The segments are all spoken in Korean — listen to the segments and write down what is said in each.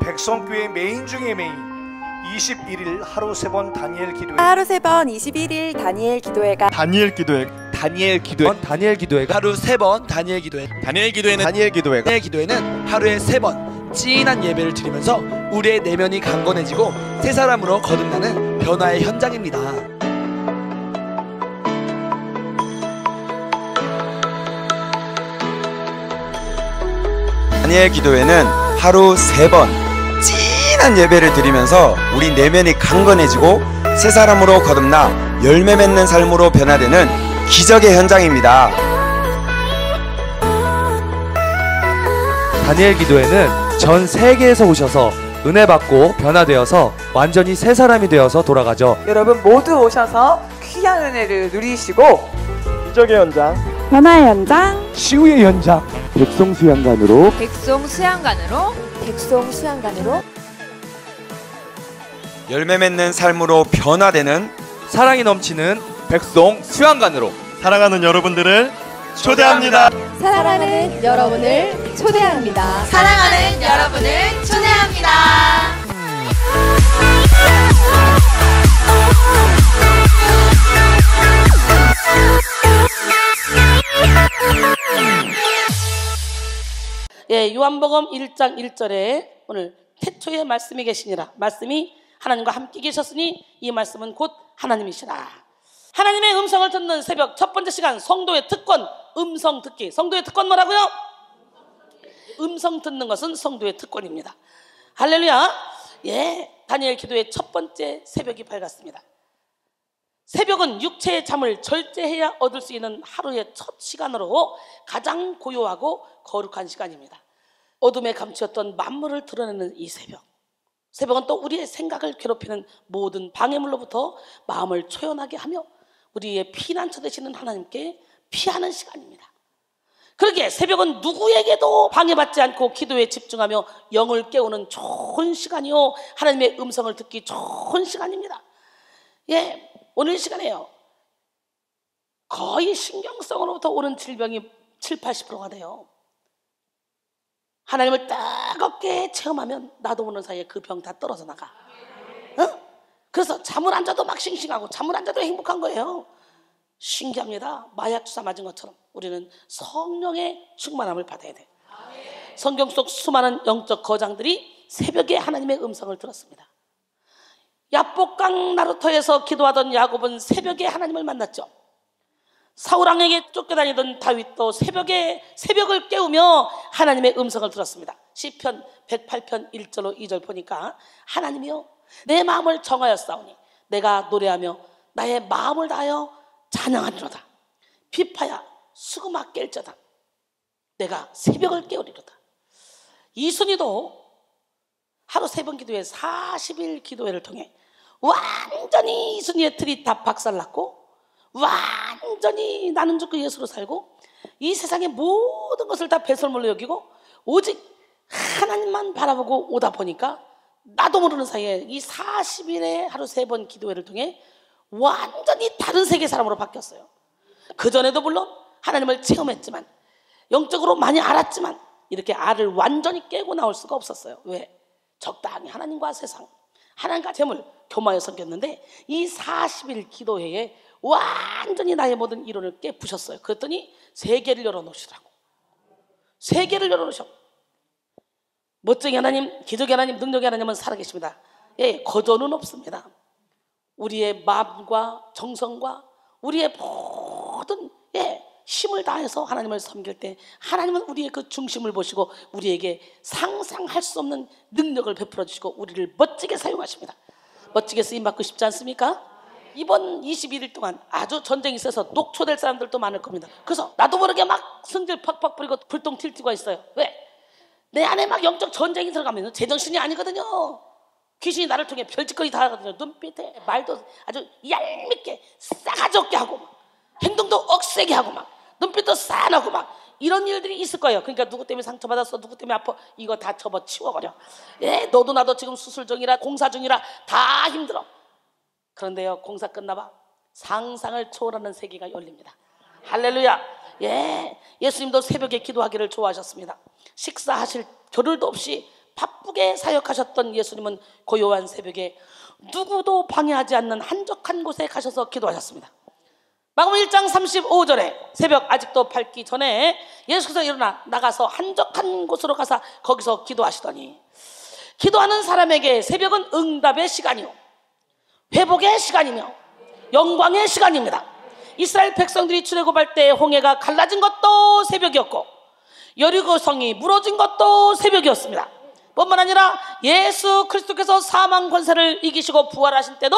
백성교회 메인 중에 메인 21일 하루 3번 다니엘 기도회, 하루 3번 21일 다니엘 기도회가 다니엘 기도회, 다니엘 기도회, 다니엘 기도회가 하루 3번 다니엘 기도회, 다니엘 기도회는 다니엘 기도회는 하루에 3번 찐한 예배를 드리면서 우리의 내면이 강건해지고 새 사람으로 거듭나는 변화의 현장입니다. 다니엘 기도회는 하루 3번 찐한 예배를 드리면서 우리 내면이 강건해지고 새 사람으로 거듭나 열매 맺는 삶으로 변화되는 기적의 현장입니다. 다니엘 기도회는 전 세계에서 오셔서 은혜 받고 변화되어서 완전히 새 사람이 되어서 돌아가죠. 여러분 모두 오셔서 귀한 은혜를 누리시고 기적의 현장, 변화의 현장, 치유의 현장, 백성 수양관으로 열매 맺는 삶으로 변화되는 사랑이 넘치는 백성 수양관으로 사랑하는 여러분들을 초대합니다. 사랑하는 여러분을 초대합니다. 사랑하는 여러분을 초대합니다. 예, 요한복음 1장 1절에 오늘 태초에 말씀이 계시니라. 말씀이 하나님과 함께 계셨으니 이 말씀은 곧 하나님이시라. 하나님의 음성을 듣는 새벽 첫 번째 시간, 성도의 특권, 음성 듣기. 성도의 특권 뭐라고요? 음성 듣는 것은 성도의 특권입니다. 할렐루야. 예, 다니엘 기도의 첫 번째 새벽이 밝았습니다. 새벽은 육체의 잠을 절제해야 얻을 수 있는 하루의 첫 시간으로 가장 고요하고 거룩한 시간입니다. 어둠에 감추었던 만물을 드러내는 이 새벽. 새벽은 또 우리의 생각을 괴롭히는 모든 방해물로부터 마음을 초연하게 하며 우리의 피난처 되시는 하나님께 피하는 시간입니다. 그러기에 새벽은 누구에게도 방해받지 않고 기도에 집중하며 영을 깨우는 좋은 시간이요, 하나님의 음성을 듣기 좋은 시간입니다. 예, 오늘 시간에요, 거의 신경성으로부터 오는 질병이 70~80%가 돼요. 하나님을 뜨겁게 체험하면 나도 모르는 사이에 그 병 다 떨어져 나가. 그래서 잠을 안 자도 막 싱싱하고 잠을 안 자도 행복한 거예요. 신기합니다. 마약 주사 맞은 것처럼 우리는 성령의 충만함을 받아야 돼. 성경 속 수많은 영적 거장들이 새벽에 하나님의 음성을 들었습니다. 야복강 나루터에서 기도하던 야곱은 새벽에 하나님을 만났죠. 사울왕에게 쫓겨다니던 다윗도 새벽을 깨우며 하나님의 음성을 들었습니다. 시편 108편 1절로 2절 보니까 하나님이여 내 마음을 정하였사오니 내가 노래하며 나의 마음을 다하여 찬양하리로다. 비파야 수금아 깰저다. 내가 새벽을 깨우리로다. 이순이도 하루 3번 기도회 40일 기도회를 통해 완전히 이순이의 틀이 다 박살났고 완전히 나는 죽고 예수로 살고 이 세상의 모든 것을 다 배설물로 여기고 오직 하나님만 바라보고 오다 보니까 나도 모르는 사이에 이 40일의 하루 3번 기도회를 통해 완전히 다른 세계 사람으로 바뀌었어요. 그전에도 물론 하나님을 체험했지만 영적으로 많이 알았지만 이렇게 알을 완전히 깨고 나올 수가 없었어요. 왜? 적당히 하나님과 세상, 하나님과 재물 교마에 섞였는데 이 40일 기도회에 완전히 나의 모든 이론을 깨부셨어요. 그랬더니 세계를 열어놓으시라고. 세계를 열어놓으셔. 멋쟁이 하나님, 기적의 하나님, 능력의 하나님은 살아계십니다. 예, 거저는 없습니다. 우리의 마음과 정성과 우리의 모든 힘을 다해서 하나님을 섬길 때 하나님은 우리의 그 중심을 보시고 우리에게 상상할 수 없는 능력을 베풀어 주시고 우리를 멋지게 사용하십니다. 멋지게 쓰임받고 싶지 않습니까? 이번 21일 동안 아주 전쟁이 있어서 녹초될 사람들도 많을 겁니다. 그래서 나도 모르게 막 승질 팍팍 뿌리고 불똥 튈 때가 있어요. 왜? 내 안에 막 영적 전쟁이 들어가면 제정신이 아니거든요. 귀신이 나를 통해 별짓거리 다 하거든요. 눈빛에 말도 아주 얄밉게 싸가지 없게 하고 막 행동도 억세게 하고 막 눈빛도 싸나고 막 이런 일들이 있을 거예요. 그러니까 누구 때문에 상처받았어, 누구 때문에 아파, 이거 다 접어치워버려. 예, 너도 나도 지금 수술 중이라 공사 중이라 다 힘들어. 그런데요, 공사 끝나봐 상상을 초월하는 세계가 열립니다. 할렐루야. 예, 예수님도 새벽에 기도하기를 좋아하셨습니다. 식사하실 겨를도 없이 바쁘게 사역하셨던 예수님은 고요한 새벽에 누구도 방해하지 않는 한적한 곳에 가셔서 기도하셨습니다. 마가복음 1장 35절에 새벽 아직도 밝기 전에 예수께서 일어나 나가서 한적한 곳으로 가서 거기서 기도하시더니, 기도하는 사람에게 새벽은 응답의 시간이요 회복의 시간이며 영광의 시간입니다. 이스라엘 백성들이 출애굽할 때 홍해가 갈라진 것도 새벽이었고 여리고성이 무너진 것도 새벽이었습니다. 뿐만 아니라 예수 그리스도께서 사망 권세를 이기시고 부활하신 때도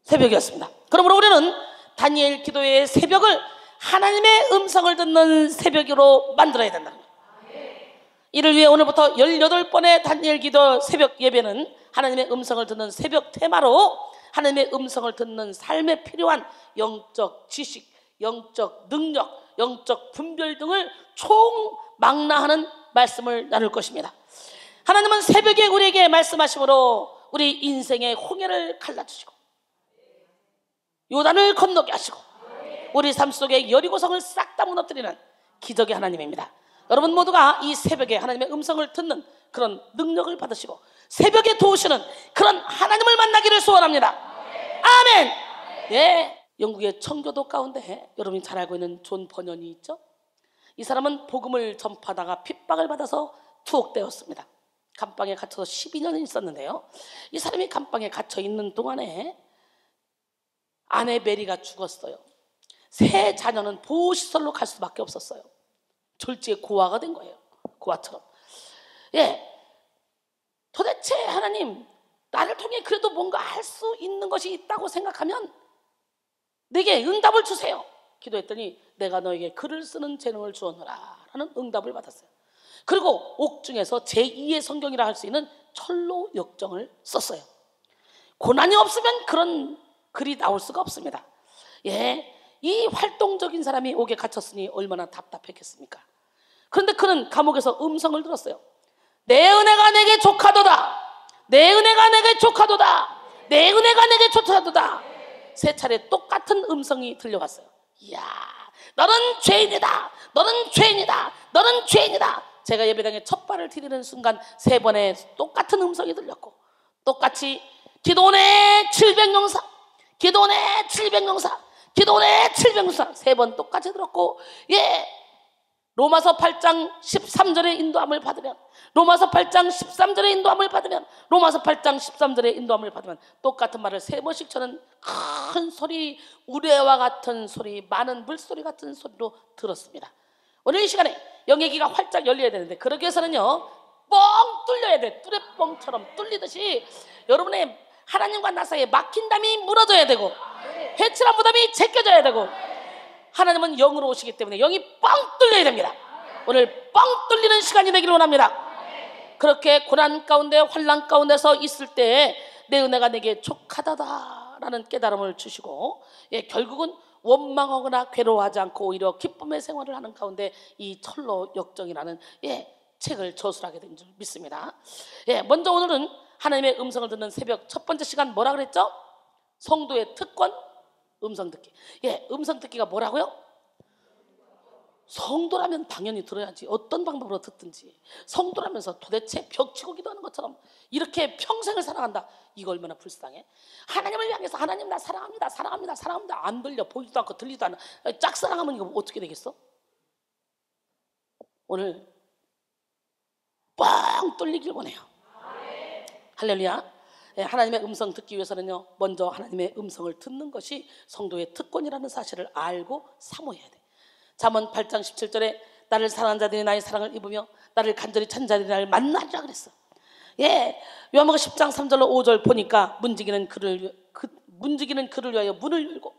새벽이었습니다. 그러므로 우리는 다니엘 기도의 새벽을 하나님의 음성을 듣는 새벽으로 만들어야 된다는 거예요. 이를 위해 오늘부터 18번의 다니엘 기도 새벽 예배는 하나님의 음성을 듣는 새벽 테마로 하나님의 음성을 듣는 삶에 필요한 영적 지식, 영적 능력, 영적 분별 등을 총망라하는 말씀을 나눌 것입니다. 하나님은 새벽에 우리에게 말씀하심으로 우리 인생의 홍해를 갈라주시고 요단을 건너게 하시고 우리 삶 속에 여리고성을 싹 다 무너뜨리는 기적의 하나님입니다. 여러분 모두가 이 새벽에 하나님의 음성을 듣는 그런 능력을 받으시고 새벽에 도우시는 그런 하나님을 만나기를 소원합니다. 아멘. 예, 영국의 청교도 가운데 여러분이 잘 알고 있는 존 버년이 있죠. 이 사람은 복음을 전파하다가 핍박을 받아서 투옥되었습니다. 감방에 갇혀서 12년을 있었는데요, 이 사람이 감방에 갇혀 있는 동안에 아내 메리가 죽었어요. 세 자녀는 보호시설로 갈 수밖에 없었어요. 졸지에 고아가 된 거예요. 고아처럼. 예, 도대체 하나님, 나를 통해 그래도 뭔가 할 수 있는 것이 있다고 생각하면 내게 응답을 주세요. 기도했더니 내가 너에게 글을 쓰는 재능을 주었노라 라는 응답을 받았어요. 그리고 옥중에서 제2의 성경이라 할 수 있는 철로 역정을 썼어요. 고난이 없으면 그런 글이 나올 수가 없습니다. 예, 이 활동적인 사람이 옥에 갇혔으니 얼마나 답답했겠습니까? 그런데 그는 감옥에서 음성을 들었어요. 내 은혜가 내게 족하도다. 내 은혜가 내게 족하도다. 내 은혜가 내게 족하도다. 세 차례 똑같은 음성이 들려왔어요. 이야, 너는 죄인이다. 너는 죄인이다. 너는 죄인이다. 제가 예배당에 첫 발을 디디는 순간 세 번의 똑같은 음성이 들렸고, 똑같이 기도원의 700용사, 기도원의 700용사, 기도원의 700용사 세 번 똑같이 들었고, 예, 로마서 8장 13절의 인도함을 받으면, 로마서 8장 13절의 인도함을 받으면, 로마서 8장 13절의 인도함을 받으면 똑같은 말을 세 번씩 저는 큰 소리, 우레와 같은 소리, 많은 물소리 같은 소리로 들었습니다. 오늘 이 시간에 영의 귀가 활짝 열려야 되는데, 그러기 위해서는요, 뻥 뚫려야 돼. 뚜레뻥처럼 뚫리듯이 여러분의 하나님과 나 사이에 막힌 담이 무너져야 되고, 회칠한 무덤이 제껴져야 되고, 하나님은 영으로 오시기 때문에 영이 뻥 뚫려야 됩니다. 오늘 뻥 뚫리는 시간이 되기를 원합니다. 그렇게 고난 가운데 환난 가운데서 있을 때 내 은혜가 내게 족하다라는 깨달음을 주시고, 예, 결국은 원망하거나 괴로워하지 않고 오히려 기쁨의 생활을 하는 가운데 이 철로 역정이라는, 예, 책을 저술하게 된 줄 믿습니다. 예, 먼저 오늘은 하나님의 음성을 듣는 새벽 첫 번째 시간 뭐라 그랬죠? 성도의 특권, 음성 듣기. 예, 음성 듣기가 뭐라고요? 성도라면 당연히 들어야지. 어떤 방법으로 듣든지. 성도라면서 도대체 벽치고 기도하는 것처럼 이렇게 평생을 사랑한다. 이거 얼마나 불쌍해. 하나님을 향해서 하나님 나 사랑합니다, 사랑합니다, 사랑합니다. 안 들려, 보이지도 않고 들리지도 않아. 짝사랑하면 이거 어떻게 되겠어? 오늘 뻥 뚫리길 원해요. 할렐루야. 예, 하나님의 음성 듣기 위해서는요, 먼저 하나님의 음성을 듣는 것이 성도의 특권이라는 사실을 알고 사모해야 돼. 잠언 8장 17절에 나를 사랑하는 자들이 나의 사랑을 입으며 나를 간절히 찾는 자들이 나를 만나리라 그랬어. 예, 요한복음 10장 3절로 5절 보니까 문지기는 그를 위하여 문을 열고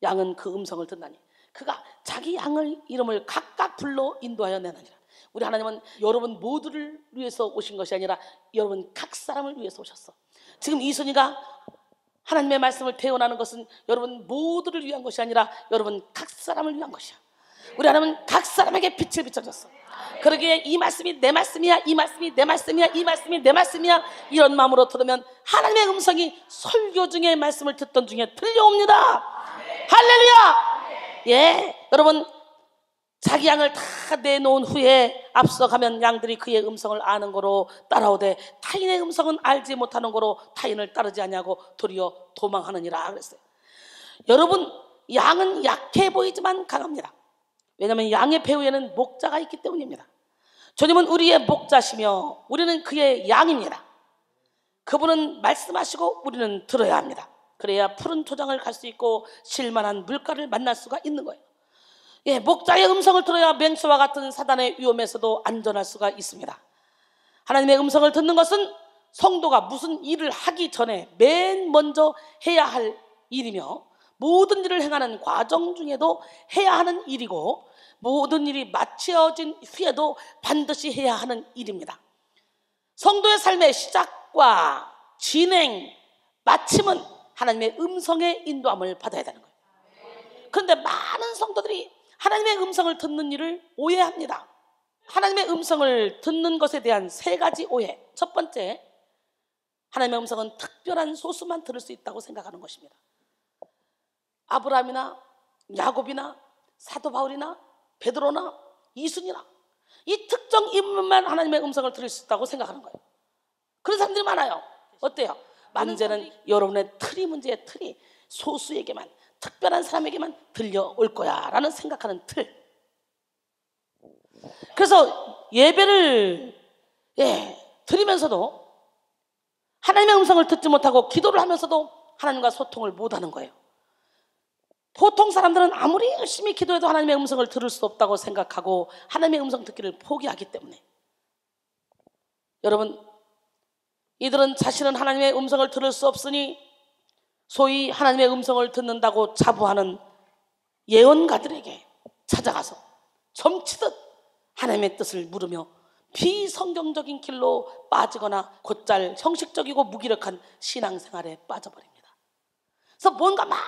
양은 그 음성을 듣나니 그가 자기 양을 이름을 각각 불러 인도하여 내느니라. 우리 하나님은 여러분 모두를 위해서 오신 것이 아니라 여러분 각 사람을 위해서 오셨어. 지금 이순이가 하나님의 말씀을 태어나는 것은 여러분 모두를 위한 것이 아니라 여러분 각 사람을 위한 것이야. 우리 하나님은 각 사람에게 빛을 비춰줬어. 그러기에 이 말씀이 내 말씀이야, 이 말씀이 내 말씀이야, 이 말씀이 내 말씀이야, 이런 마음으로 들으면 하나님의 음성이 설교 중에 말씀을 듣던 중에 들려옵니다. 할렐루야. 예, 여러분 자기 양을 다 내놓은 후에 앞서가면 양들이 그의 음성을 아는 거로 따라오되 타인의 음성은 알지 못하는 거로 타인을 따르지 아니하고 도리어 도망하느니라 그랬어요. 여러분, 양은 약해 보이지만 강합니다. 왜냐하면 양의 배후에는 목자가 있기 때문입니다. 주님은 우리의 목자시며 우리는 그의 양입니다. 그분은 말씀하시고 우리는 들어야 합니다. 그래야 푸른 토장을 갈 수 있고 쉴만한 물가를 만날 수가 있는 거예요. 예, 목자의 음성을 들어야 맹수와 같은 사단의 위험에서도 안전할 수가 있습니다. 하나님의 음성을 듣는 것은 성도가 무슨 일을 하기 전에 맨 먼저 해야 할 일이며 모든 일을 행하는 과정 중에도 해야 하는 일이고 모든 일이 마치어진 후에도 반드시 해야 하는 일입니다. 성도의 삶의 시작과 진행, 마침은 하나님의 음성의 인도함을 받아야 되는 거예요. 그런데 많은 성도들이 하나님의 음성을 듣는 일을 오해합니다. 하나님의 음성을 듣는 것에 대한 세 가지 오해. 첫 번째, 하나님의 음성은 특별한 소수만 들을 수 있다고 생각하는 것입니다. 아브라함이나 야곱이나 사도 바울이나 베드로나 이순이나 이 특정 인물만 하나님의 음성을 들을 수 있다고 생각하는 거예요. 그런 사람들이 많아요. 어때요? 문제는 여러분의 틀이 문제의 틀이 소수에게만, 특별한 사람에게만 들려올 거야 라는 생각하는 틀. 그래서 예배를 드리면서도 하나님의 음성을 듣지 못하고 기도를 하면서도 하나님과 소통을 못하는 거예요. 보통 사람들은 아무리 열심히 기도해도 하나님의 음성을 들을 수 없다고 생각하고 하나님의 음성 듣기를 포기하기 때문에, 여러분, 이들은 자신은 하나님의 음성을 들을 수 없으니 소위 하나님의 음성을 듣는다고 자부하는 예언가들에게 찾아가서 점치듯 하나님의 뜻을 물으며 비성경적인 길로 빠지거나 곧잘 형식적이고 무기력한 신앙생활에 빠져버립니다. 그래서 뭔가 막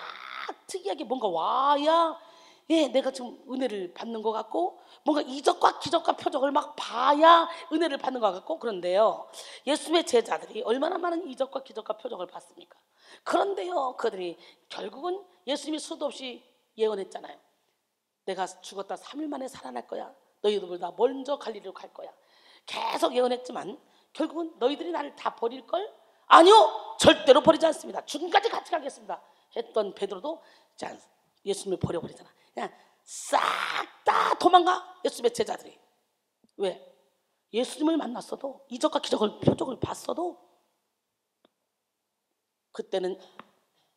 특이하게 뭔가 와야 내가 지금 은혜를 받는 것 같고, 뭔가 이적과 기적과 표적을 막 봐야 은혜를 받는 것 같고. 그런데요, 예수님의 제자들이 얼마나 많은 이적과 기적과 표적을 봤습니까? 그런데요, 그들이 결국은 예수님이 수도 없이 예언했잖아요. 내가 죽었다 3일 만에 살아날 거야. 너희들보다 먼저 갈릴리로 갈 거야. 계속 예언했지만 결국은 너희들이 나를 다 버릴걸? 아니요, 절대로 버리지 않습니다. 죽음까지 같이 가겠습니다 했던 베드로도 예수님을 버려버리잖아. 그냥 싹 다 도망가. 예수님의 제자들이. 왜? 예수님을 만났어도, 이적과 기적을 표적을 봤어도 그때는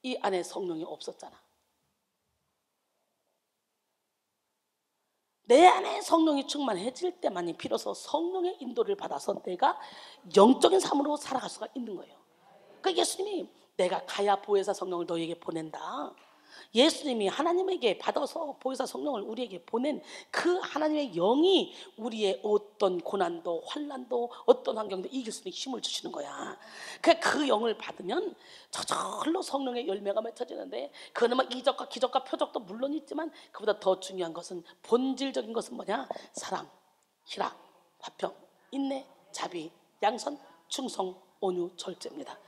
이 안에 성령이 없었잖아. 내 안에 성령이 충만해질 때만이 비로소 성령의 인도를 받아서 내가 영적인 삶으로 살아갈 수가 있는 거예요. 그러니까 예수님이 내가 가야 보혜사 성령을 너희에게 보낸다. 예수님이 하나님에게 받아서 보혜사 성령을 우리에게 보낸 그 하나님의 영이 우리의 어떤 고난도 환난도 어떤 환경도 이길 수 있는 힘을 주시는 거야. 그 영을 받으면 저절로 성령의 열매가 맺혀지는데, 그거는 막 이적과 기적과 표적도 물론 있지만 그보다 더 중요한 것은, 본질적인 것은 뭐냐? 사랑, 희락, 화평, 인내, 자비, 양선, 충성, 온유, 절제입니다.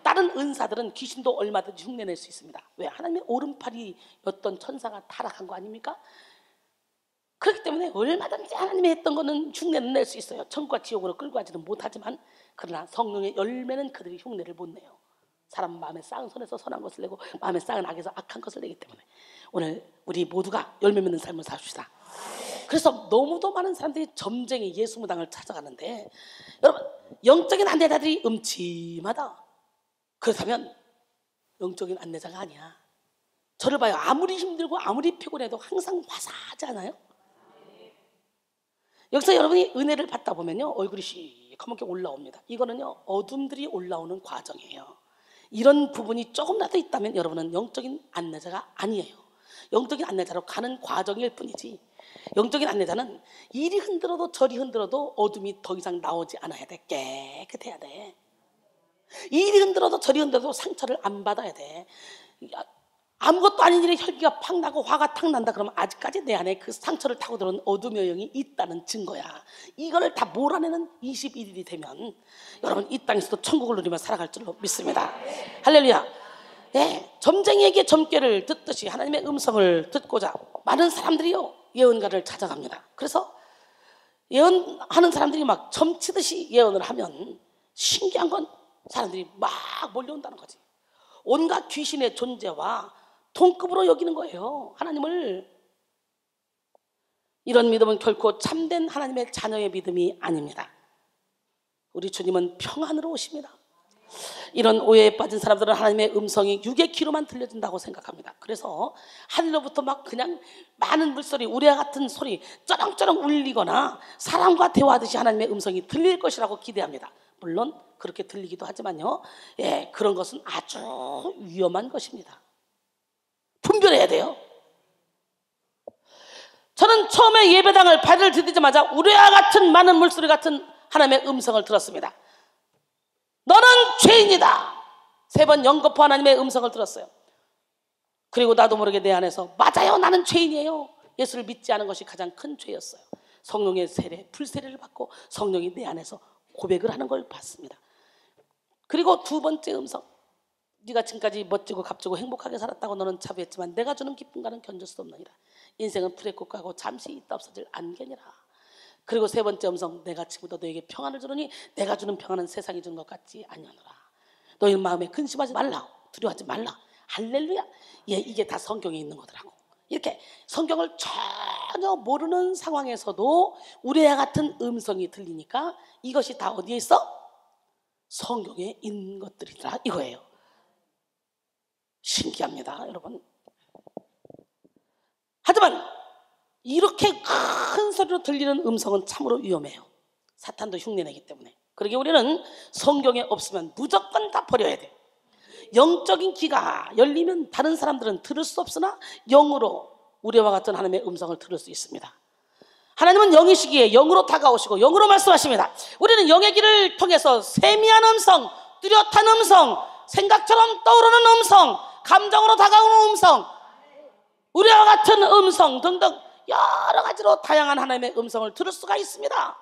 다른 은사들은 귀신도 얼마든지 흉내낼 수 있습니다. 왜? 하나님의 오른팔이였던 천사가 타락한 거 아닙니까? 그렇기 때문에 얼마든지 하나님이 했던 거는 흉내는 낼 수 있어요. 천국과 지옥으로 끌고 가지는 못하지만, 그러나 성령의 열매는 그들이 흉내를 못 내요. 사람 마음에 싹은 손에서 선한 것을 내고 마음에 싹은 악에서 악한 것을 내기 때문에 오늘 우리 모두가 열매 맺는 삶을 삽시다. 그래서 너무도 많은 사람들이 점쟁이 예수 무당을 찾아가는데, 여러분, 영적인 안내자들이 음침하다. 그렇다면 영적인 안내자가 아니야. 저를 봐요. 아무리 힘들고 아무리 피곤해도 항상 화사하지 않아요? 여기서 여러분이 은혜를 받다 보면요, 얼굴이 시커멓게 올라옵니다. 이거는요, 어둠들이 올라오는 과정이에요. 이런 부분이 조금이라도 있다면 여러분은 영적인 안내자가 아니에요. 영적인 안내자로 가는 과정일 뿐이지, 영적인 안내자는 이리 흔들어도 저리 흔들어도 어둠이 더 이상 나오지 않아야 돼. 깨끗해야 돼. 이리 흔들어도 저리 흔들어도 상처를 안 받아야 돼. 아무것도 아닌 일에 혈기가 팍 나고 화가 탁 난다 그러면 아직까지 내 안에 그 상처를 타고 들어온 어둠의 영이 있다는 증거야. 이거를 다 몰아내는 21일이 되면 여러분 이 땅에서도 천국을 누리며 살아갈 줄로 믿습니다. 할렐루야. 점쟁이에게 점괘를 듣듯이 하나님의 음성을 듣고자 많은 사람들이요, 예언가를 찾아갑니다. 그래서 예언하는 사람들이 막 점치듯이 예언을 하면 신기한 건 사람들이 막 몰려온다는 거지. 온갖 귀신의 존재와 동급으로 여기는 거예요, 하나님을. 이런 믿음은 결코 참된 하나님의 자녀의 믿음이 아닙니다. 우리 주님은 평안으로 오십니다. 이런 오해에 빠진 사람들은 하나님의 음성이 육의 귀로만 들려진다고 생각합니다. 그래서 하늘로부터 막 그냥 많은 물소리, 우레와 같은 소리 쩌렁쩌렁 울리거나 사람과 대화하듯이 하나님의 음성이 들릴 것이라고 기대합니다. 물론 그렇게 들리기도 하지만요, 그런 것은 아주 위험한 것입니다. 분별해야 돼요. 저는 처음에 예배당을 발을 디디자마자 우레와 같은 많은 물소리 같은 하나님의 음성을 들었습니다. 너는 죄인이다. 3번 연거푸 하나님의 음성을 들었어요. 그리고 나도 모르게 내 안에서 맞아요, 나는 죄인이에요. 예수를 믿지 않은 것이 가장 큰 죄였어요. 성령의 세례, 불세례를 받고 성령이 내 안에서 고백을 하는 걸 봤습니다. 그리고 2번째 음성, 네가 지금까지 멋지고 값지고 행복하게 살았다고 너는 자부했지만 내가 주는 기쁨과는 견줄 수 없느니라. 인생은 불의 꽃과고 잠시 있다 없어질 안개니라. 그리고 3번째 음성, 내가 지금부터 너에게 평안을 주노니 내가 주는 평안은 세상이 주는 것 같지 아니하노라. 너희 마음에 근심하지 말라, 두려워하지 말라. 할렐루야. 이게 다 성경에 있는 거더라고. 이렇게 성경을 전혀 모르는 상황에서도 우레와 같은 음성이 들리니까 이것이 다 어디에 있어? 성경에 있는 것들이다, 이거예요. 신기합니다, 여러분. 하지만 이렇게 큰 소리로 들리는 음성은 참으로 위험해요. 사탄도 흉내내기 때문에. 그러기에 우리는 성경에 없으면 무조건 다 버려야 돼요. 영적인 귀가 열리면 다른 사람들은 들을 수 없으나 영으로 우리와 같은 하나님의 음성을 들을 수 있습니다. 하나님은 영이시기에 영으로 다가오시고 영으로 말씀하십니다. 우리는 영의 길을 통해서 세미한 음성, 뚜렷한 음성, 생각처럼 떠오르는 음성, 감정으로 다가오는 음성, 우리와 같은 음성 등등 여러 가지로 다양한 하나님의 음성을 들을 수가 있습니다.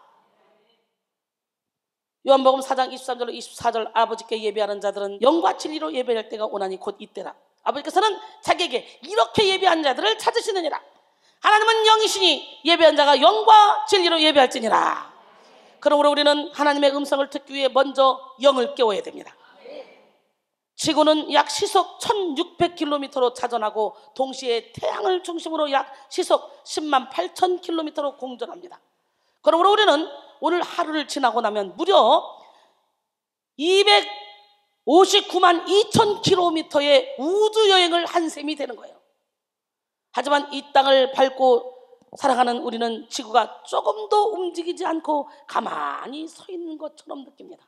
요한복음 4장 23절로 24절, 아버지께 예배하는 자들은 영과 진리로 예배할 때가 오나니 곧 이때라. 아버지께서는 자기에게 이렇게 예배한 자들을 찾으시느니라. 하나님은 영이시니 예배한 자가 영과 진리로 예배할지니라. 그러므로 우리는 하나님의 음성을 듣기 위해 먼저 영을 깨워야 됩니다. 지구는 약 시속 1600km로 자전하고 동시에 태양을 중심으로 약 시속 10만 8000km로 공전합니다. 그러므로 우리는 오늘 하루를 지나고 나면 무려 259만 2000km의 우주여행을 한 셈이 되는 거예요. 하지만 이 땅을 밟고 살아가는 우리는 지구가 조금도 움직이지 않고 가만히 서 있는 것처럼 느낍니다.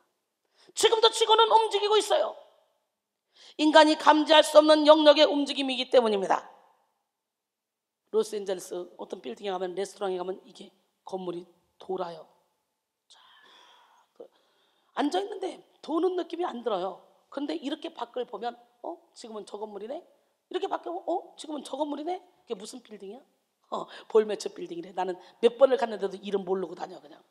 지금도 지구는 움직이고 있어요. 인간이 감지할 수 없는 영역의 움직임이기 때문입니다. 로스앤젤레스 어떤 빌딩에 가면, 레스토랑에 가면 이게 건물이 돌아요. 자, 앉아있는데 도는 느낌이 안 들어요. 그런데 이렇게 밖을 보면 지금은 저 건물이네? 이렇게 밖에 보면 지금은 저 건물이네? 그게 무슨 빌딩이야? 볼매처 빌딩이래. 나는 몇 번을 갔는데도 이름 모르고 다녀. 그냥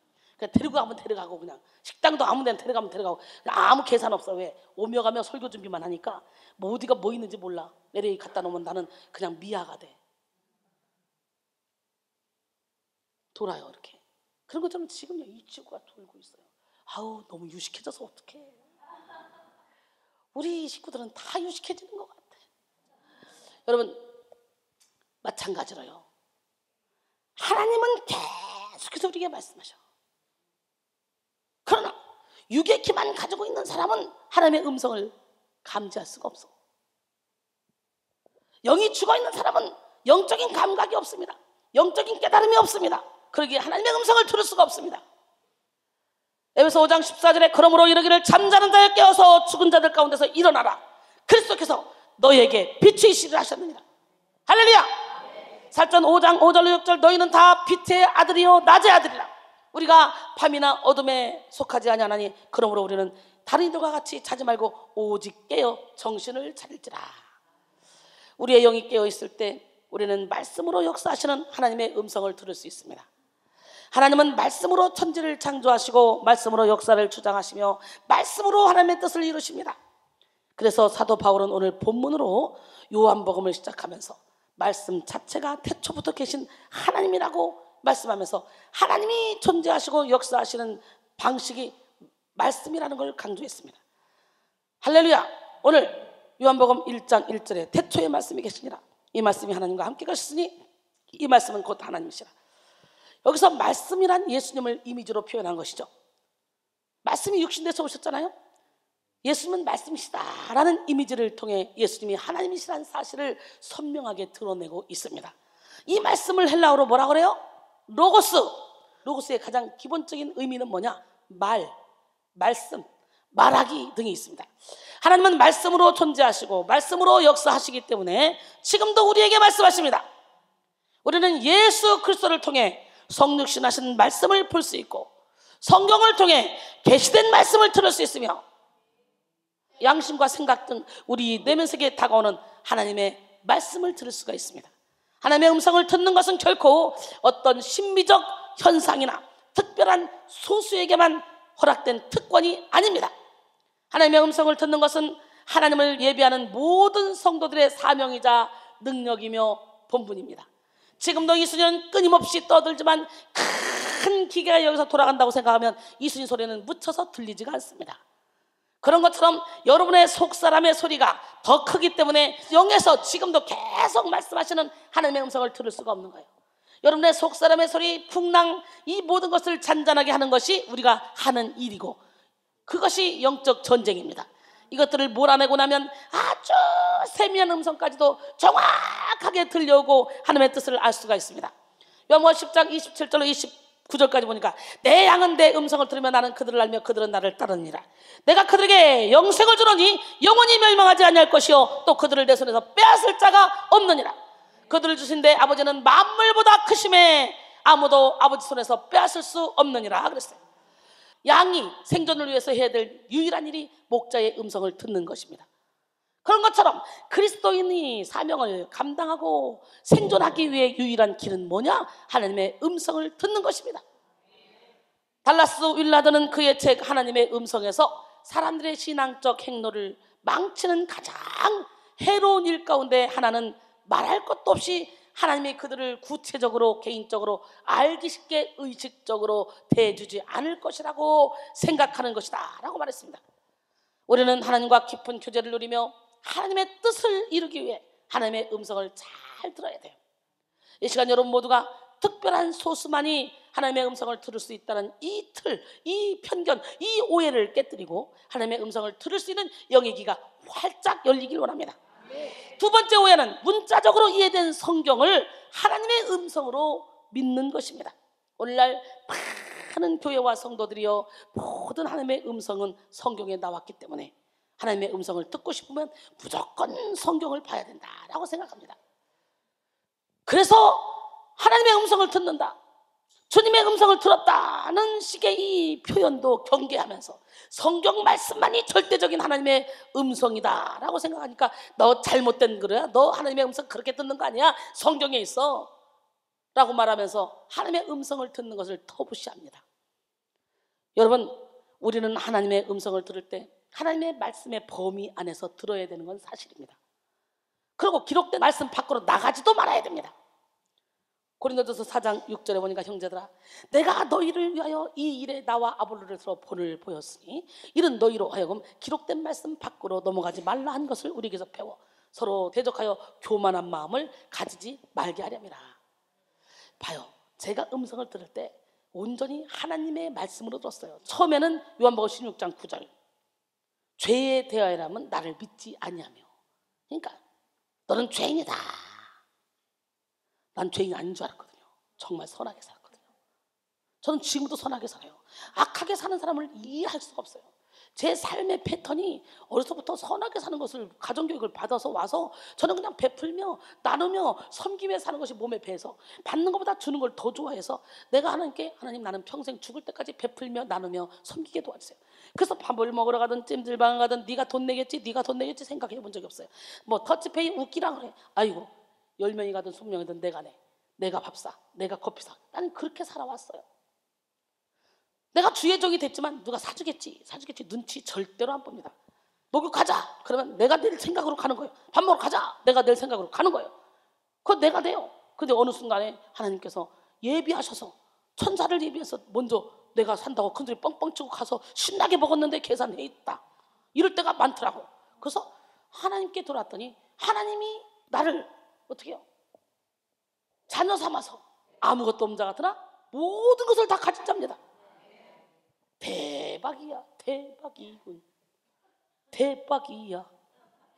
데리고 가면 데려가고, 그냥 식당도 아무 데나 데려가면 데려가고, 아무 계산 없어. 왜? 오며 가며 설교 준비만 하니까 뭐 어디가 뭐 있는지 몰라. LA 갖다 놓으면 나는 그냥 미아가 돼. 돌아요, 이렇게. 그런 것처럼 지금 이 지구가 돌고 있어요. 아우, 너무 유식해져서 어떡해. 우리 식구들은 다 유식해지는 것 같아. 여러분, 마찬가지로요, 하나님은 계속해서 우리에게 말씀하셔. 그러나 육의 기만 가지고 있는 사람은 하나님의 음성을 감지할 수가 없어. 영이 죽어있는 사람은 영적인 감각이 없습니다. 영적인 깨달음이 없습니다. 그러기에 하나님의 음성을 들을 수가 없습니다. 에베소 5장 14절에 그러므로 이르기를 잠자는 자여 깨어서 죽은 자들 가운데서 일어나라. 그리스도께서 너희에게 빛이 있으리라 하셨느니라. 할렐루야. 살전 5장 5절로 6절 너희는 다 빛의 아들이요 낮의 아들이라. 우리가 밤이나 어둠에 속하지 아니하나니 그러므로 우리는 다른 이들과 같이 자지 말고 오직 깨어 정신을 차릴지라. 우리의 영이 깨어 있을 때 우리는 말씀으로 역사하시는 하나님의 음성을 들을 수 있습니다. 하나님은 말씀으로 천지를 창조하시고 말씀으로 역사를 주장하시며 말씀으로 하나님의 뜻을 이루십니다. 그래서 사도 바울은 오늘 본문으로 요한복음을 시작하면서 말씀 자체가 태초부터 계신 하나님이라고 말씀하면서 하나님이 존재하시고 역사하시는 방식이 말씀이라는 걸 강조했습니다. 할렐루야. 오늘 요한복음 1장 1절에 태초에 말씀이 계시니라. 이 말씀이 하나님과 함께 가셨으니 이 말씀은 곧 하나님이시라. 여기서 말씀이란 예수님을 이미지로 표현한 것이죠. 말씀이 육신돼서 오셨잖아요. 예수님은 말씀이시다라는 이미지를 통해 예수님이 하나님이시라는 사실을 선명하게 드러내고 있습니다. 이 말씀을 헬라어로 뭐라 그래요? 로고스. 로고스의 가장 기본적인 의미는 뭐냐? 말씀, 말하기 등이 있습니다. 하나님은 말씀으로 존재하시고 말씀으로 역사하시기 때문에 지금도 우리에게 말씀하십니다. 우리는 예수 그리스도를 통해 성육신하신 말씀을 볼 수 있고 성경을 통해 계시된 말씀을 들을 수 있으며 양심과 생각 등 우리 내면 세계에 다가오는 하나님의 말씀을 들을 수가 있습니다. 하나님의 음성을 듣는 것은 결코 어떤 신비적 현상이나 특별한 소수에게만 허락된 특권이 아닙니다. 하나님의 음성을 듣는 것은 하나님을 예배하는 모든 성도들의 사명이자 능력이며 본분입니다. 지금도 이순이는 끊임없이 떠들지만 큰 기계가 여기서 돌아간다고 생각하면 이순이 소리는 묻혀서 들리지가 않습니다. 그런 것처럼 여러분의 속사람의 소리가 더 크기 때문에 영에서 지금도 계속 말씀하시는 하나님의 음성을 들을 수가 없는 거예요. 여러분의 속사람의 소리, 풍랑, 이 모든 것을 잔잔하게 하는 것이 우리가 하는 일이고 그것이 영적 전쟁입니다. 이것들을 몰아내고 나면 아주 세미한 음성까지도 정확하게 들려오고 하나님의 뜻을 알 수가 있습니다. 요한복음 10장 27절로 29절까지 보니까 내 양은 내 음성을 들으며 나는 그들을 알며 그들은 나를 따르니라. 내가 그들에게 영생을 주노니 영원히 멸망하지 아니할 것이요 또 그들을 내 손에서 빼앗을 자가 없느니라. 그들을 주신 내 아버지는 만물보다 크심에 아무도 아버지 손에서 빼앗을 수 없느니라 그랬어요. 양이 생존을 위해서 해야 될 유일한 일이 목자의 음성을 듣는 것입니다. 그런 것처럼 그리스도인이 사명을 감당하고 생존하기 위해 유일한 길은 뭐냐? 하나님의 음성을 듣는 것입니다. 달라스 윌라드는 그의 책 하나님의 음성에서 사람들의 신앙적 행로를 망치는 가장 해로운 일 가운데 하나는 말할 것도 없이 하나님이 그들을 구체적으로 개인적으로 알기 쉽게 의식적으로 대해주지 않을 것이라고 생각하는 것이다 라고 말했습니다. 우리는 하나님과 깊은 교제를 누리며 하나님의 뜻을 이루기 위해 하나님의 음성을 잘 들어야 돼요. 이 시간 여러분 모두가 특별한 소수만이 하나님의 음성을 들을 수 있다는 이 틀, 이 편견, 이 오해를 깨뜨리고 하나님의 음성을 들을 수 있는 영의 귀가 활짝 열리길 원합니다. 두 번째 오해는 문자적으로 이해된 성경을 하나님의 음성으로 믿는 것입니다. 오늘날 많은 교회와 성도들이요 모든 하나님의 음성은 성경에 나왔기 때문에 하나님의 음성을 듣고 싶으면 무조건 성경을 봐야 된다라고 생각합니다. 그래서 하나님의 음성을 듣는다, 주님의 음성을 들었다는 식의 이 표현도 경계하면서 성경 말씀만이 절대적인 하나님의 음성이다 라고 생각하니까 너 잘못된 거야, 너 하나님의 음성 그렇게 듣는 거 아니야, 성경에 있어 라고 말하면서 하나님의 음성을 듣는 것을 터부시합니다. 여러분, 우리는 하나님의 음성을 들을 때 하나님의 말씀의 범위 안에서 들어야 되는 건 사실입니다. 그리고 기록된 말씀 밖으로 나가지도 말아야 됩니다. 고린도전서 4장 6절에 보니까 형제들아, 내가 너희를 위하여 이 일에 나와 아볼로에서 본을 보였으니 이는 너희로 하여금 기록된 말씀 밖으로 넘어가지 말라 한 것을 우리에게서 배워 서로 대적하여 교만한 마음을 가지지 말게 하렵니다. 봐요, 제가 음성을 들을 때 온전히 하나님의 말씀으로 들었어요. 처음에는 요한복음 16장 9절, 죄에 대하여라면 나를 믿지 아니하며, 그러니까 너는 죄인이다. 난 죄인이 아닌 줄 알았거든요. 정말 선하게 살았거든요. 저는 지금도 선하게 살아요. 악하게 사는 사람을 이해할 수가 없어요. 제 삶의 패턴이 어려서부터 선하게 사는 것을 가정교육을 받아서 와서 저는 그냥 베풀며 나누며 섬기며 사는 것이 몸에 배서 받는 것보다 주는 걸 더 좋아해서 내가 하나님께, 하나님 나는 평생 죽을 때까지 베풀며 나누며 섬기게 도와주세요. 그래서 밥을 먹으러 가든 찜질방을 가든 네가 돈 내겠지 네가 돈 내겠지 생각해 본 적이 없어요. 뭐 터치페이 웃기라 그래, 아이고 10명이 가든 20명이든 내가 내, 내가 밥 사, 내가 커피 사. 나는 그렇게 살아왔어요. 내가 주의 종이 됐지만 누가 사주겠지 눈치 절대로 안 봅니다. 목욕 가자 그러면 내가 낼 생각으로 가는 거예요. 밥 먹으러 가자 내가 낼 생각으로 가는 거예요. 그건 내가 돼요. 근데 어느 순간에 하나님께서 예비하셔서 천사를 예비해서 먼저 내가 산다고 큰소리 뻥뻥 치고 가서 신나게 먹었는데 계산해 있다. 이럴 때가 많더라고. 그래서 하나님께 돌아왔더니 하나님이 나를 어떻게 해요? 자녀 삼아서 아무것도 없는 자 같으나 모든 것을 다 가진 자입니다. 대박이야. 대박이군. 대박이야.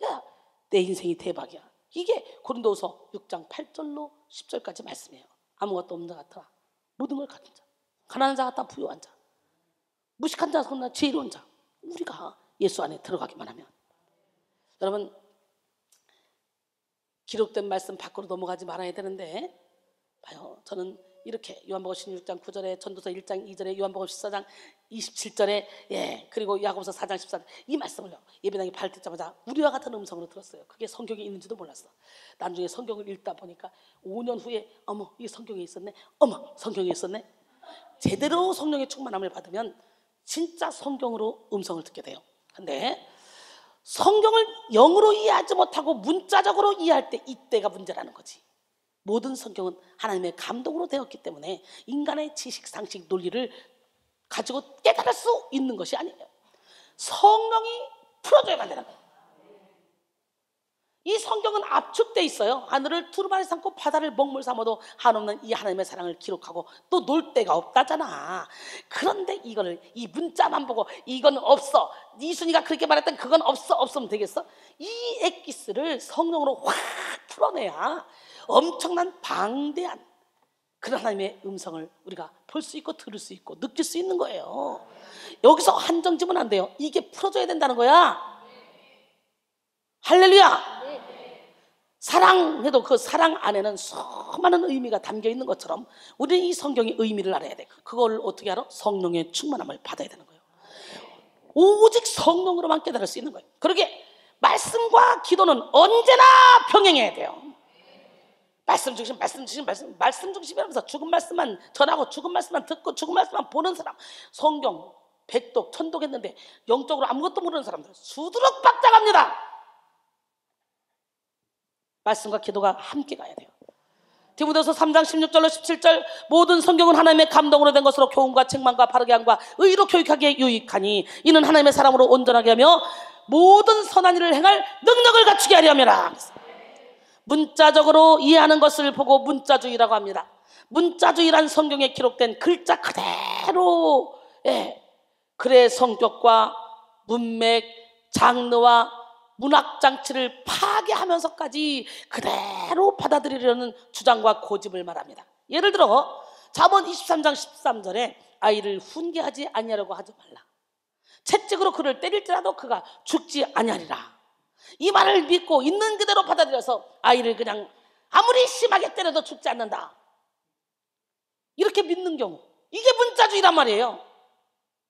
야, 내 인생이 대박이야. 이게 고린도후서 6장 8절로 10절까지 말씀이에요. 아무것도 없는 자 같으나 모든 걸 가진 자, 가난한 자 같다 부유한 자, 무식한 자 같으나 지혜로운 자. 우리가 예수 안에 들어가기만 하면. 여러분, 기록된 말씀 밖으로 넘어가지 말아야 되는데, 봐요. 저는 이렇게 요한복음 16장 9절에, 전도서 1장 2절에, 요한복음 14장 27절에, 그리고 야고보서 4장 14절 이 말씀을요, 예배당에 발 듣자마자 우리와 같은 음성으로 들었어요. 그게 성경에 있는지도 몰랐어. 나중에 성경을 읽다 보니까 5년 후에 어머, 이게 성경에 있었네. 어머, 성경에 있었네. 제대로 성령의 충만함을 받으면 진짜 성경으로 음성을 듣게 돼요. 근데 성경을 영으로 이해하지 못하고 문자적으로 이해할 때, 이때가 문제라는 거지. 모든 성경은 하나님의 감동으로 되었기 때문에 인간의 지식, 상식, 논리를 가지고 깨달을 수 있는 것이 아니에요. 성령이 풀어줘야만 되는 거예요. 이 성경은 압축돼 있어요. 하늘을 두루마리 삼고 바다를 먹물 삼아도 한없는 이 하나님의 사랑을 기록하고 또 놀 데가 없다잖아. 그런데 이거를 이 문자만 보고 이건 없어, 이순이가 그렇게 말했던 그건 없어, 없으면 되겠어? 이 엑기스를 성령으로 확 풀어내야 엄청난 방대한 그런 하나님의 음성을 우리가 볼 수 있고 들을 수 있고 느낄 수 있는 거예요. 여기서 한정 지면 안 돼요. 이게 풀어져야 된다는 거야. 할렐루야. 사랑해도 그 사랑 안에는 수많은 의미가 담겨 있는 것처럼 우리는 이 성경의 의미를 알아야 돼. 그걸 어떻게 알아? 성령의 충만함을 받아야 되는 거예요. 오직 성령으로만 깨달을 수 있는 거예요. 그러게 말씀과 기도는 언제나 병행해야 돼요. 말씀 중심, 말씀 중심, 말씀 중심이라면서 죽은 말씀만 전하고 죽은 말씀만 듣고 죽은 말씀만 보는 사람, 성경 백독 천독 했는데 영적으로 아무것도 모르는 사람들 수두룩 박장합니다. 말씀과 기도가 함께 가야 돼요. 디모데후서 3장 16절로 17절, 모든 성경은 하나님의 감동으로 된 것으로 교훈과 책망과 바르게 함과 의로 교육하기에 유익하니 이는 하나님의 사람으로 온전하게 하며 모든 선한 일을 행할 능력을 갖추게 하려 함이라. 문자적으로 이해하는 것을 보고 문자주의라고 합니다. 문자주의란 성경에 기록된 글자 그대로 글의 성격과 문맥, 장르와 문학 장치를 파괴하면서까지 그대로 받아들이려는 주장과 고집을 말합니다. 예를 들어 잠언 23장 13절에 아이를 훈계하지 아니하려고 하지 말라. 채찍으로 그를 때릴지라도 그가 죽지 아니하리라. 이 말을 믿고 있는 그대로 받아들여서 아이를 그냥 아무리 심하게 때려도 죽지 않는다, 이렇게 믿는 경우, 이게 문자주의란 말이에요.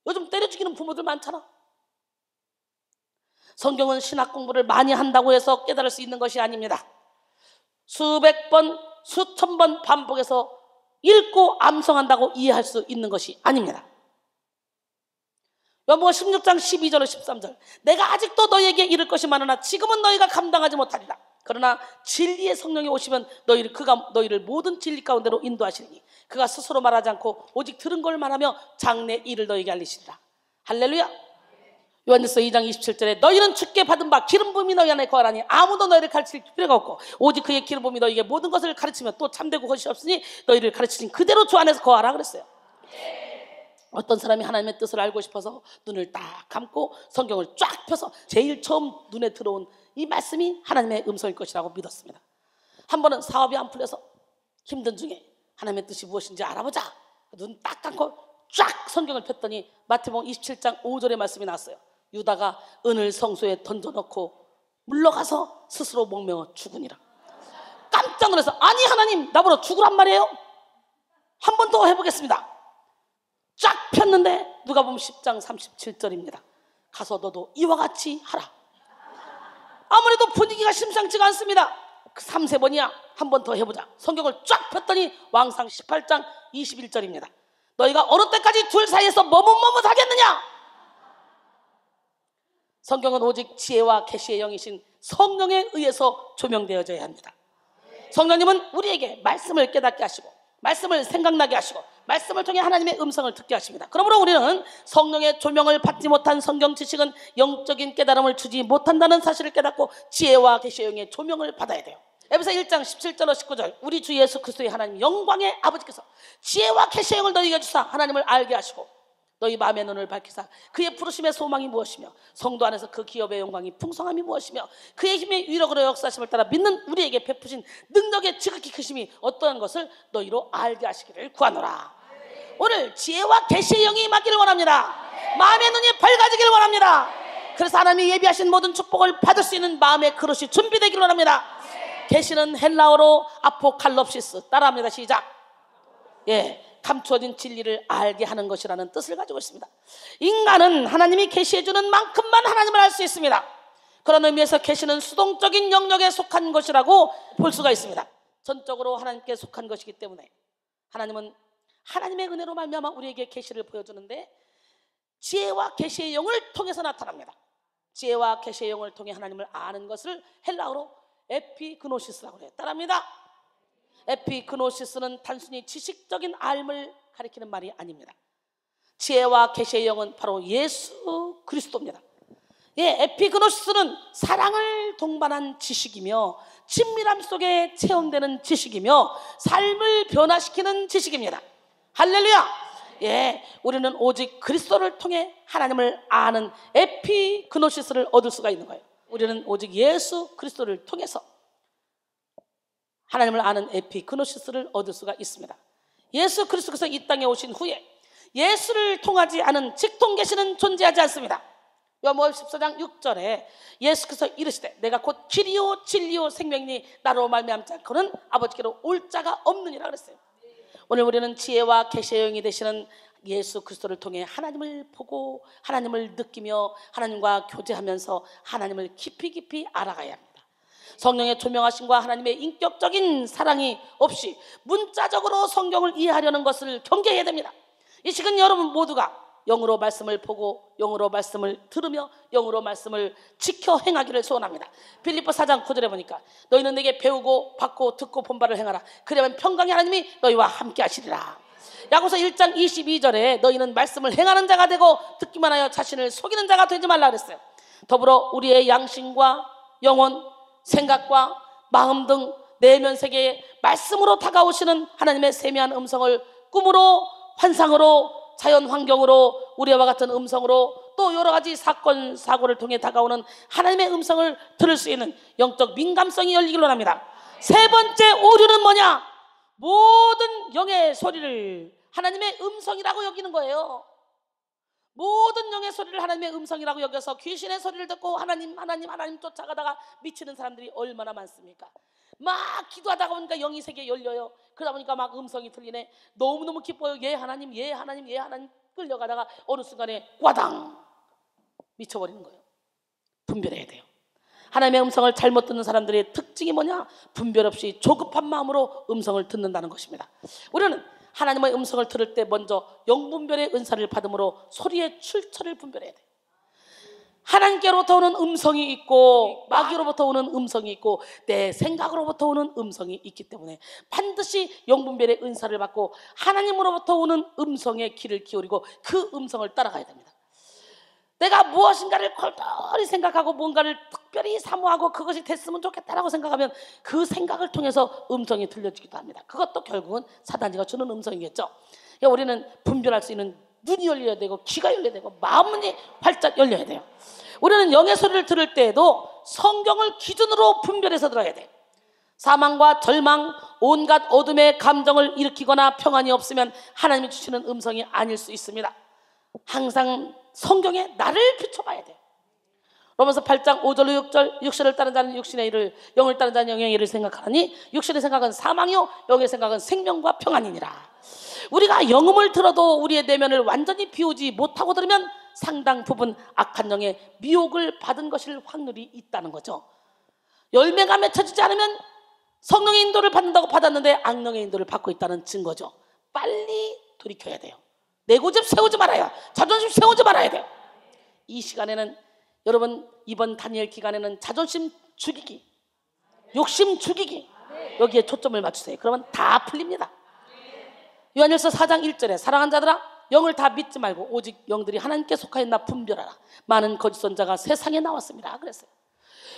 요즘 때려 죽이는 부모들 많잖아. 성경은 신학 공부를 많이 한다고 해서 깨달을 수 있는 것이 아닙니다. 수백 번, 수천 번 반복해서 읽고 암송한다고 이해할 수 있는 것이 아닙니다. 요한복음 16장 12절로 13절, 내가 아직도 너희에게 이를 것이 많으나 지금은 너희가 감당하지 못하리라. 그러나 진리의 성령이 오시면 그가 너희를 모든 진리 가운데로 인도하시리니 그가 스스로 말하지 않고 오직 들은 걸 말하며 장래 일을 너희에게 알리시리라. 할렐루야. 요한일서 2장 27절에 너희는 주께 받은 바 기름 부음이 너희 안에 거하라니 아무도 너희를 가르칠 필요가 없고 오직 그의 기름 부음이 너희에게 모든 것을 가르치며 또 참되고 것이 없으니 너희를 가르치신 그대로 주 안에서 거하라 그랬어요. 어떤 사람이 하나님의 뜻을 알고 싶어서 눈을 딱 감고 성경을 쫙 펴서 제일 처음 눈에 들어온 이 말씀이 하나님의 음성일 것이라고 믿었습니다. 한 번은 사업이 안 풀려서 힘든 중에 하나님의 뜻이 무엇인지 알아보자, 눈 딱 감고 쫙 성경을 폈더니 마태복음 27장 5절의 말씀이 나왔어요. 유다가 은을 성소에 던져놓고 물러가서 스스로 목매어 죽으니라. 깜짝 놀라서 아니 하나님 나보러 죽으란 말이에요? 한 번 더 해보겠습니다. 쫙 폈는데 누가복음 10장 37절입니다. 가서 너도 이와 같이 하라. 아무래도 분위기가 심상치가 않습니다. 그 3-4번이야. 한 번 더 해보자. 성경을 쫙 폈더니 왕상 18장 21절입니다. 너희가 어느 때까지 둘 사이에서 머뭇머뭇하겠느냐? 성경은 오직 지혜와 계시의 영이신 성령에 의해서 조명되어져야 합니다. 성령님은 우리에게 말씀을 깨닫게 하시고 말씀을 생각나게 하시고 말씀을 통해 하나님의 음성을 듣게 하십니다. 그러므로 우리는 성령의 조명을 받지 못한 성경 지식은 영적인 깨달음을 주지 못한다는 사실을 깨닫고 지혜와 계시의 영의 조명을 받아야 돼요. 에베소 1장 17절로 19절 우리 주 예수 그리스도의 하나님 영광의 아버지께서 지혜와 계시의 영을 너희에게 주사 하나님을 알게 하시고 너희 마음의 눈을 밝히사 그의 부르심의 소망이 무엇이며 성도 안에서 그 기업의 영광이 풍성함이 무엇이며 그의 힘의 위력으로 역사심을 따라 믿는 우리에게 베푸신 능력의 지극히 크심이 어떠한 것을 너희로 알게 하시기를 구하노라. 오늘 지혜와 계시의 영이 임하기를 원합니다. 마음의 눈이 밝아지기를 원합니다. 그래서 하나님이 예비하신 모든 축복을 받을 수 있는 마음의 그릇이 준비되기를 원합니다. 계시는 헬라어로 아포칼롭시스, 따라합니다. 시작. 감추어진 진리를 알게 하는 것이라는 뜻을 가지고 있습니다. 인간은 하나님이 계시해주는 만큼만 하나님을 알 수 있습니다. 그런 의미에서 계시는 수동적인 영역에 속한 것이라고 볼 수가 있습니다. 전적으로 하나님께 속한 것이기 때문에 하나님은 하나님의 은혜로 말미암아 우리에게 계시를 보여주는데 지혜와 계시의 영을 통해서 나타납니다. 지혜와 계시의 영을 통해 하나님을 아는 것을 헬라어로 에피그노시스라고 해요. 따라합니다. 에피그노시스는 단순히 지식적인 알을 가리키는 말이 아닙니다. 지혜와 계시의 영은 바로 예수 그리스도입니다. 에피그노시스는 사랑을 동반한 지식이며 친밀함 속에 체험되는 지식이며 삶을 변화시키는 지식입니다. 할렐루야. 우리는 오직 그리스도를 통해 하나님을 아는 에피그노시스를 얻을 수가 있는 거예요. 우리는 오직 예수 그리스도를 통해서 하나님을 아는 에피그노시스를 얻을 수가 있습니다. 예수 그리스도께서 이 땅에 오신 후에 예수를 통하지 않은 직통계시는 존재하지 않습니다. 요한복음 14장 6절에 예수께서 이르시되 내가 곧 길이요 진리요 생명이니 나로 말미암지 않고는 아버지께로 올 자가 없느니라 그랬어요. 오늘 우리는 지혜와 계시의 영이 되시는 예수 그리스도를 통해 하나님을 보고 하나님을 느끼며 하나님과 교제하면서 하나님을 깊이 알아가야 합니다. 성령의 조명하심과 하나님의 인격적인 사랑이 없이 문자적으로 성경을 이해하려는 것을 경계해야 됩니다. 이 시간 여러분 모두가 영으로 말씀을 보고 영으로 말씀을 들으며 영으로 말씀을 지켜 행하기를 소원합니다. 빌립보 4장 9절에 보니까 너희는 내게 배우고 받고 듣고 본 바를 행하라. 그러면 평강의 하나님이 너희와 함께 하시리라. 야고보서 1장 22절에 너희는 말씀을 행하는 자가 되고 듣기만 하여 자신을 속이는 자가 되지 말라 그랬어요. 더불어 우리의 양심과 영혼, 생각과 마음 등 내면 세계에 말씀으로 다가오시는 하나님의 세미한 음성을 꿈으로, 환상으로, 자연 환경으로, 우리와 같은 음성으로, 또 여러 가지 사건 사고를 통해 다가오는 하나님의 음성을 들을 수 있는 영적 민감성이 열리기를 원합니다. 세 번째 오류는 뭐냐? 모든 영의 소리를 하나님의 음성이라고 여기는 거예요. 모든 영의 소리를 하나님의 음성이라고 여겨서 귀신의 소리를 듣고 하나님 쫓아가다가 미치는 사람들이 얼마나 많습니까? 막 기도하다가 보니까 영이 세계에 열려요. 그러다 보니까 막 음성이 들리네. 너무너무 기뻐요. 예 하나님 끌려가다가 어느 순간에 꽈당 미쳐버리는 거예요. 분별해야 돼요. 하나님의 음성을 잘못 듣는 사람들의 특징이 뭐냐? 분별 없이 조급한 마음으로 음성을 듣는다는 것입니다. 우리는 하나님의 음성을 들을 때 먼저 영분별의 은사를 받음으로 소리의 출처를 분별해야 돼요. 하나님께로부터 오는 음성이 있고 마귀로부터 오는 음성이 있고 내 생각으로부터 오는 음성이 있기 때문에 반드시 영분별의 은사를 받고 하나님으로부터 오는 음성에 귀를 기울이고 그 음성을 따라가야 됩니다. 내가 무엇인가를 골똘히 생각하고 뭔가를 특별히 사모하고 그것이 됐으면 좋겠다라고 생각하면 그 생각을 통해서 음성이 들려지기도 합니다. 그것도 결국은 사단지가 주는 음성이겠죠. 그러니까 우리는 분별할 수 있는 눈이 열려야 되고 귀가 열려야 되고 마음문이 활짝 열려야 돼요. 우리는 영의 소리를 들을 때에도 성경을 기준으로 분별해서 들어야 돼요. 사망과 절망, 온갖 어둠의 감정을 일으키거나 평안이 없으면 하나님이 주시는 음성이 아닐 수 있습니다. 항상 성경에 나를 비춰봐야 돼요. 로마서 8장 5절로 6절 육신을 따른 자는 육신의 일을 영을 따른 자는 영의 일을 생각하니 육신의 생각은 사망이요 영의 생각은 생명과 평안이니라. 우리가 영음을 들어도 우리의 내면을 완전히 비우지 못하고 들으면 상당 부분 악한 영의 미혹을 받은 것일 확률이 있다는 거죠. 열매가 맺혀지지 않으면 성령의 인도를 받는다고 받았는데 악령의 인도를 받고 있다는 증거죠. 빨리 돌이켜야 돼요. 내 고집 세우지 말아요. 자존심 세우지 말아야 돼요. 이 시간에는 여러분 이번 다니엘 기간에는 자존심 죽이기, 욕심 죽이기, 여기에 초점을 맞추세요. 그러면 다 풀립니다. 요한일서 4장 1절에 사랑하는 자들아 영을 다 믿지 말고 오직 영들이 하나님께 속하였나 분별하라. 많은 거짓 선자가 세상에 나왔습니다. 그랬어요.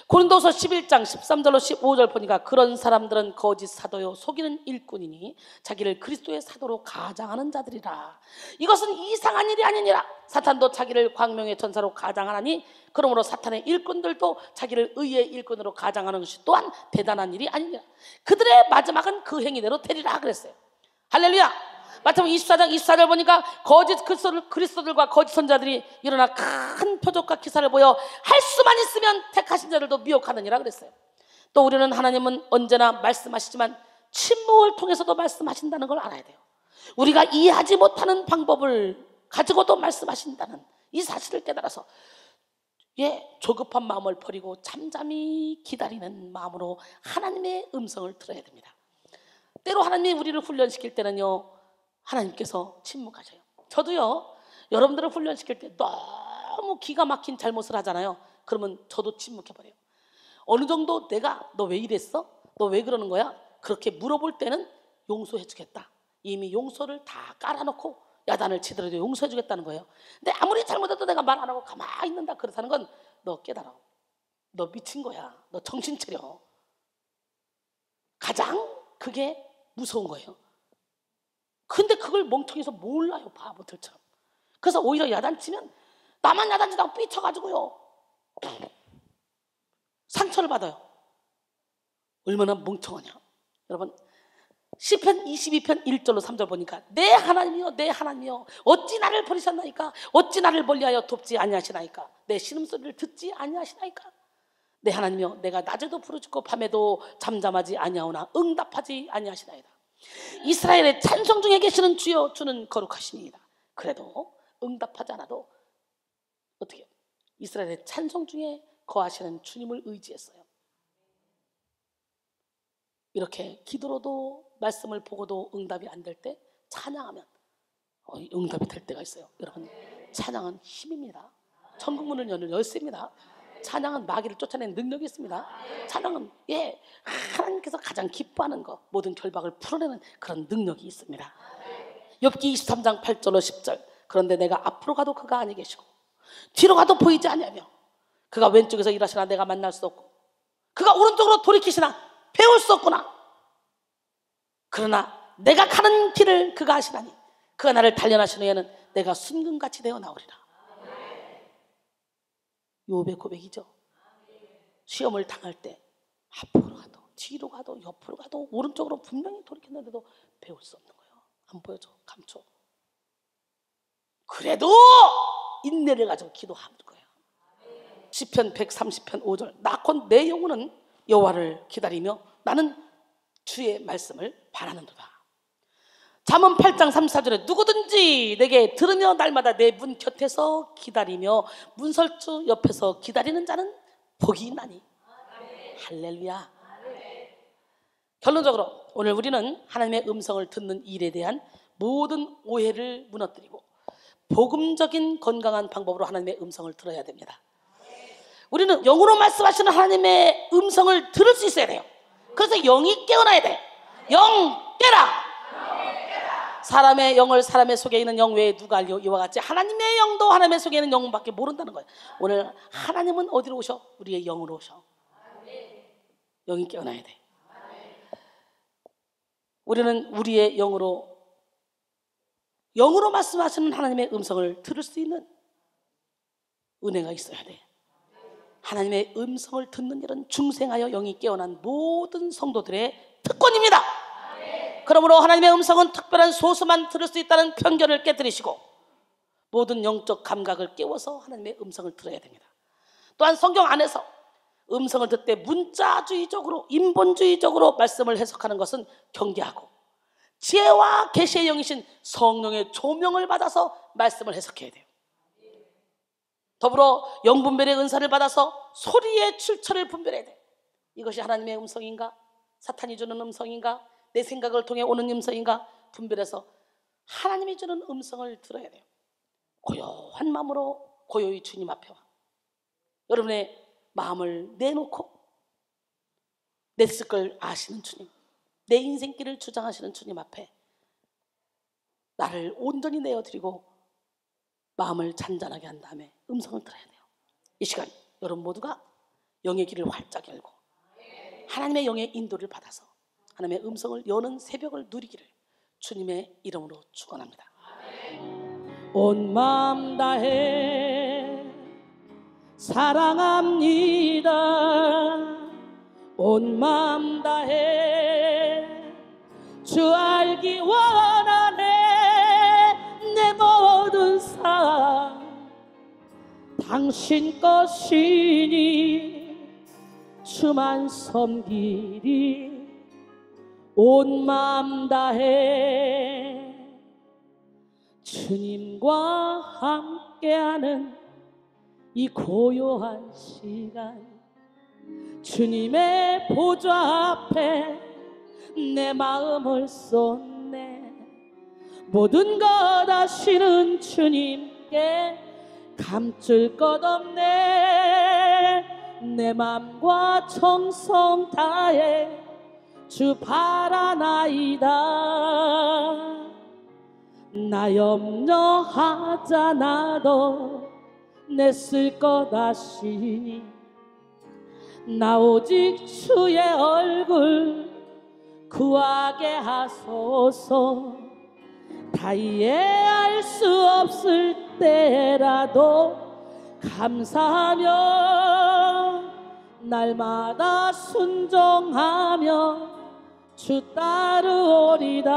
고린도서 11장 13절로 15절 보니까 그런 사람들은 거짓 사도요 속이는 일꾼이니 자기를 그리스도의 사도로 가장하는 자들이라. 이것은 이상한 일이 아니니라. 사탄도 자기를 광명의 전사로 가장하나니 그러므로 사탄의 일꾼들도 자기를 의의 일꾼으로 가장하는 것이 또한 대단한 일이 아니니라. 그들의 마지막은 그 행위대로 되리라 그랬어요. 할렐루야. 마태복음 24장 24절 보니까 거짓 그리스도들과 거짓 선자들이 일어나 큰 표적과 기사를 보여 할 수만 있으면 택하신 자들도 미혹하느니라 그랬어요. 또 우리는 하나님은 언제나 말씀하시지만 침묵을 통해서도 말씀하신다는 걸 알아야 돼요. 우리가 이해하지 못하는 방법을 가지고도 말씀하신다는 이 사실을 깨달아서 조급한 마음을 버리고 잠잠히 기다리는 마음으로 하나님의 음성을 들어야 됩니다. 때로 하나님이 우리를 훈련시킬 때는요 하나님께서 침묵하셔요. 저도요 여러분들을 훈련시킬 때 너무 기가 막힌 잘못을 하잖아요. 그러면 저도 침묵해버려요. 어느 정도 내가 너 왜 이랬어? 너 왜 그러는 거야? 그렇게 물어볼 때는 용서해 주겠다. 이미 용서를 다 깔아놓고 야단을 치더라도 용서해 주겠다는 거예요. 근데 아무리 잘못해도 내가 말 안 하고 가만히 있는다 그렇다는 건 너 깨달아. 너 미친 거야. 너 정신 차려. 가장 그게 무서운 거예요. 근데 그걸 멍청해서 몰라요. 바보들처럼. 그래서 오히려 야단치면 나만 야단치다고 삐쳐가지고요 상처를 받아요. 얼마나 멍청하냐. 여러분 시편 22편 1절로 3절 보니까 내 하나님이여 내 하나님이여 어찌 나를 버리셨나이까. 어찌 나를 멀리하여 돕지 아니하시나이까. 내 신음소리를 듣지 아니하시나이까. 내 하나님이여 내가 낮에도 부르짖고 밤에도 잠잠하지 아니하오나 응답하지 아니하시나이다. 이스라엘의 찬송 중에 계시는 주여 주는 거룩하시니이다. 그래도 응답하지 않아도 어떻게 해요? 이스라엘의 찬송 중에 거하시는 주님을 의지했어요. 이렇게 기도로도 말씀을 보고도 응답이 안 될 때 찬양하면 응답이 될 때가 있어요. 여러분 찬양은 힘입니다. 천국문을 여는 열쇠입니다. 찬양은 마귀를 쫓아내는 능력이 있습니다. 찬양은 하나님께서 가장 기뻐하는 것, 모든 결박을 풀어내는 그런 능력이 있습니다. 욥기 23장 8절로 10절. 그런데 내가 앞으로 가도 그가 아니 계시고 뒤로 가도 보이지 아니하며 그가 왼쪽에서 일하시나 내가 만날 수 없고 그가 오른쪽으로 돌이키시나 배울 수 없구나. 그러나 내가 가는 길을 그가 아시나니 그가 나를 단련하신 후에는 내가 순금같이 되어 나오리라. 욥의 고백이죠. 시험을 당할 때 앞으로 가도 뒤로 가도 옆으로 가도 오른쪽으로 분명히 돌이켰는데도 배울 수 없는 거예요. 안 보여줘. 감춰. 그래도 인내를 가지고 기도하는 거예요. 시편 130편 5절. 나곧 내 영혼은 여호와를 기다리며 나는 주의 말씀을 바라는도다. 잠언 8장 34절에 누구든지 내게 들으며 날마다 내 문 곁에서 기다리며 문설주 옆에서 기다리는 자는 복이 있나니. 할렐루야. 결론적으로 오늘 우리는 하나님의 음성을 듣는 일에 대한 모든 오해를 무너뜨리고 복음적인 건강한 방법으로 하나님의 음성을 들어야 됩니다. 우리는 영으로 말씀하시는 하나님의 음성을 들을 수 있어야 돼요. 그래서 영이 깨어나야 돼. 영 깨라. 사람의 영을 사람의 속에 있는 영 외에 누가 알려. 이와 같이 하나님의 영도 하나님의 속에 있는 영밖에 모른다는 거예요. 오늘 하나님은 어디로 오셔? 우리의 영으로 오셔. 영이 깨어나야 돼. 우리는 우리의 영으로 말씀하시는 하나님의 음성을 들을 수 있는 은혜가 있어야 돼. 하나님의 음성을 듣는 일은 중생하여 영이 깨어난 모든 성도들의 특권입니다. 그러므로 하나님의 음성은 특별한 소수만 들을 수 있다는 편견을 깨뜨리시고 모든 영적 감각을 깨워서 하나님의 음성을 들어야 됩니다. 또한 성경 안에서 음성을 듣되 문자주의적으로 인본주의적으로 말씀을 해석하는 것은 경계하고 지혜와 계시의 영이신 성령의 조명을 받아서 말씀을 해석해야 돼요. 더불어 영분별의 은사를 받아서 소리의 출처를 분별해야 돼. 이것이 하나님의 음성인가? 사탄이 주는 음성인가? 내 생각을 통해 오는 음성인가? 분별해서 하나님이 주는 음성을 들어야 돼요. 고요한 마음으로 고요히 주님 앞에 와 여러분의 마음을 내놓고 내 뜻을 아시는 주님, 내 인생길을 주장하시는 주님 앞에 나를 온전히 내어드리고 마음을 잔잔하게 한 다음에 음성을 들어야 돼요. 이 시간 여러분 모두가 영의 길을 활짝 열고 하나님의 영의 인도를 받아서 하나님의 음성을 여는 새벽을 누리기를 주님의 이름으로 축원합니다. 온 마음 다해 사랑합니다. 온 마음 다해 주 알기 원하네. 내 모든 삶 당신 것이니 주만 섬기리. 온 마음 다해 주님과 함께하는 이 고요한 시간 주님의 보좌 앞에 내 마음을 쏟네. 모든 것 아시는 주님께 감출 것 없네. 내 맘과 정성 다해 주 바라나이다. 나 염려하잖아도 내 쓸 것 아시니 나 오직 주의 얼굴 구하게 하소서. 다 이해할 수 없을 때라도 감사하며 날마다 순종하며 주 따르오리다.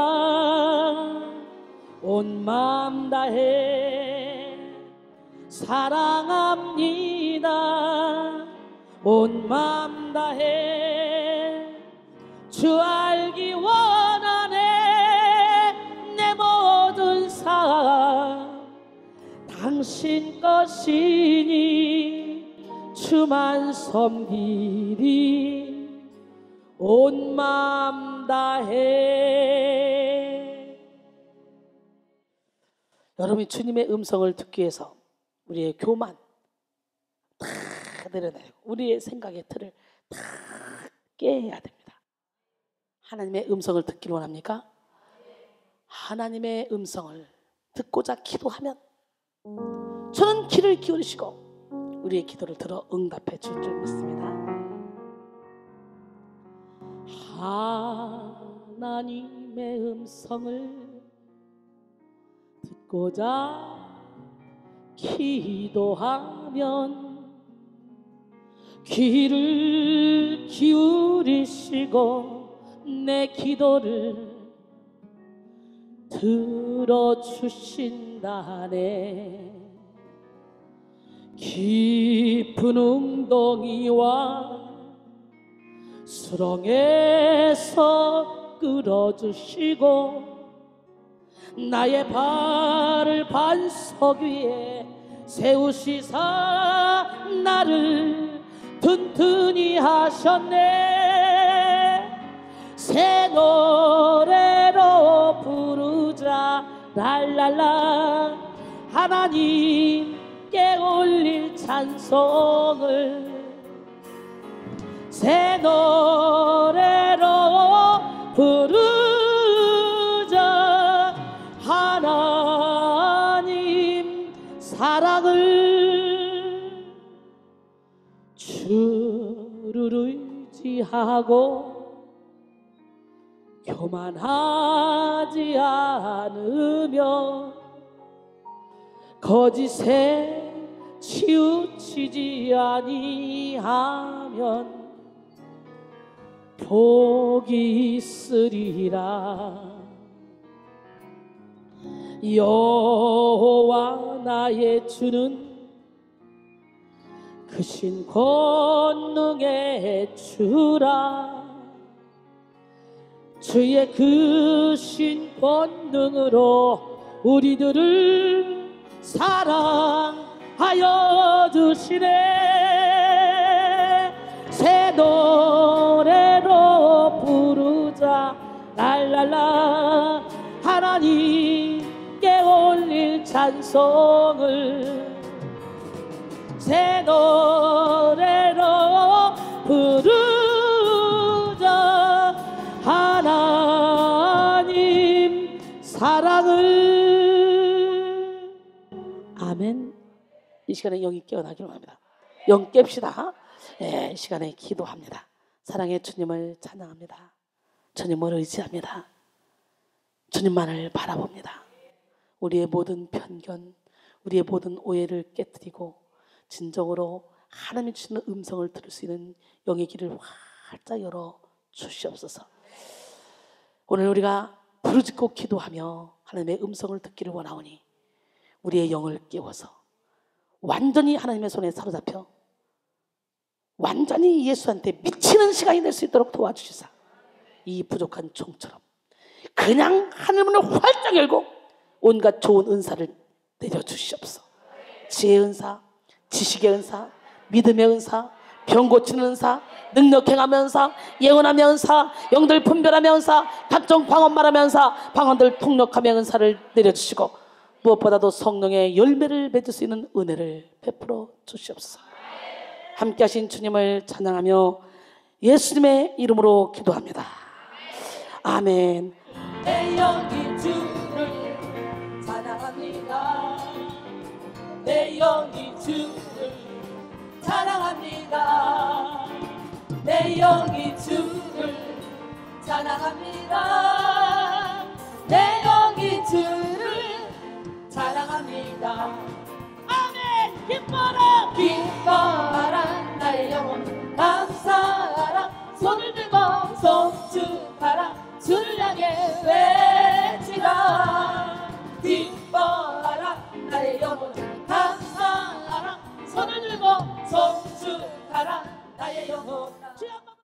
온 마음 다해 사랑합니다. 온 마음 다해 주 알기 원하네. 내 모든 삶 당신 것이니 주만 섬기리. 온 마음 다해. 여러분이 주님의 음성을 듣기 위해서 우리의 교만 다 내려내고 우리의 생각의 틀을 다 깨야 됩니다. 하나님의 음성을 듣기를 원합니까? 하나님의 음성을 듣고자 기도하면 저는 귀를 기울이시고 우리의 기도를 들어 응답해 줄 줄 믿습니다. 하나님의 음성을 듣고자 기도하면 귀를 기울이시고 내 기도를 들어주신다네. 깊은 웅덩이와 수렁에서 끌어주시고 나의 발을 반석 위에 세우시사 나를 튼튼히 하셨네. 새 노래로 부르자 랄랄라. 하나님께 올릴 찬송을 새 노래로 부르자. 하나님 사랑을 주를 의지하고 교만하지 않으며 거짓에 치우치지 아니하면 복이 있으리라. 여호와 나의 주는 크신 권능의 주라. 주의 크신 권능으로 우리들을 사랑하여 주시네. 새 노래로 부르자 랄랄라. 하나님께 올릴 찬송을 새 노래로 부르자. 하나님 시간에 영이 깨어나기를 원합니다. 영 깹시다. 이 시간에 기도합니다. 사랑의 주님을 찬양합니다. 주님을 의지합니다. 주님만을 바라봅니다. 우리의 모든 편견, 우리의 모든 오해를 깨뜨리고 진정으로 하나님이 주시는 음성을 들을 수 있는 영의 길을 활짝 열어 주시옵소서. 오늘 우리가 부르짖고 기도하며 하나님의 음성을 듣기를 원하오니 우리의 영을 깨워서 완전히 하나님의 손에 사로잡혀 완전히 예수한테 미치는 시간이 될 수 있도록 도와주시사 이 부족한 종처럼 그냥 하늘 문을 활짝 열고 온갖 좋은 은사를 내려주시옵소서. 지혜의 은사, 지식의 은사, 믿음의 은사, 병 고치는 은사, 능력 행하며 은사, 예언하며 은사, 영들 분별하며 은사, 각종 방언 말하며 은사, 방언들 통역하며 은사를 내려주시고 무엇보다도 성령의 열매를 맺을 수 있는 은혜를 베풀어 주시옵소서. 함께 하신 주님을 찬양하며 예수님의 이름으로 기도합니다. 아멘. 내 영이 주를 찬양합니다. 내 영이 주를 찬양합니다. 내 영이 주를 찬양합니다.